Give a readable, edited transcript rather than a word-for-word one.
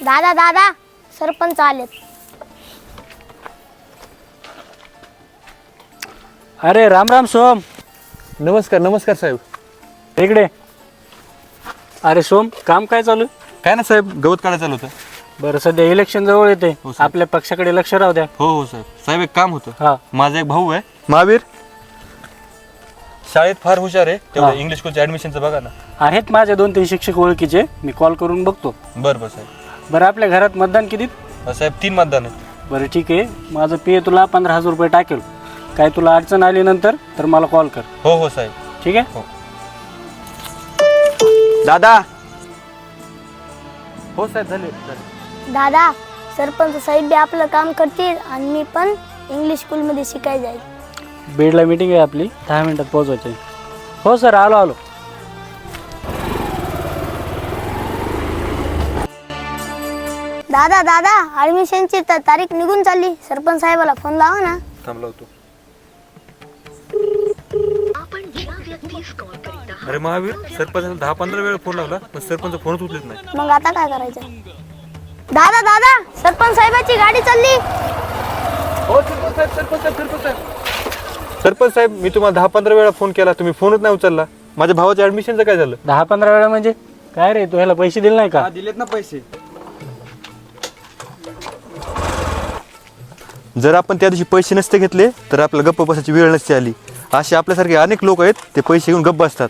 दादा दादा सरपंच आलेत. अरे राम राम सोम. नमस्कार नमस्कार साहेब. इकडे. अरे सोम, काम काय चालू? काय ना साहेब, गवत काढायला चालू होतं. बरं, सध्या इलेक्शन जवळ येते. हो साहेब. आपल्या पक्षाकडे लक्ष राहू द्या. हो हो साहेब. साहेब एक काम होतं. हा. माझा एक भाऊ आहे महावीर, शाळेत फार हुशार आहे. तेवढं हा. इंग्लिश स्कूलच्या ऍडमिशनचं बघा ना. आहेत माझे 2-3 शिक्षक ओळखीचे, मी कॉल करून बघतो. बरं बरं साहेब. बरं, आपल्या घरात मतदान किती? साहेब 3 मतदान आहेत. बरं ठीक आहे, माझं पे तुला 15,000 रुपये टाकेल. काय तुला अडचण आली नंतर तर मला कॉल कर. हो हो साहेब. ठीक आहे. दादा. हो साहेब, झाले झाले. दादा सरपंच साहेब बी आपलं काम करतील आणि मी पण इंग्लिश स्कूलमध्ये शिकायला जाईल. बीडला मीटिंग आहे आपली, 10 मिनिटात पोहोचायचं आहे. हो सर, आलो. दादा दादा ऍडमिशनची तारीख निघून चालली. सरपंच साहेबाला फोन लावा ना. थांब लावतो. अरे महावीर, सरपंच 10-15 वेळा फोन लावला पण सरपंच फोनच उचलत नाही. मग आता काय करायचं? दादा दादा सरपंच साहेबाची गाडी चालली. हो सरपंच साहेब, सरपंच साहेब, सरपंच साहेब. सरपंच साहेब, मी तुम्हाला 10-15 वेळा फोन केला, तुम्ही फोनच नाही उचलला. माझ्या भावाच्या ऍडमिशनचं काय झालं? 10-15 वेळा म्हणजे काय रे, तू ह्याला पैसे दिले नाही का? दिलेत ना पैसे. जर आपण त्या दिवशी पैसे नसते घेतले तर आपल्याला गप्प बसायची वेळ नसते आली. असे आपल्यासारखे अनेक लोक आहेत, ते पैसे घेऊन गप्प बसतात.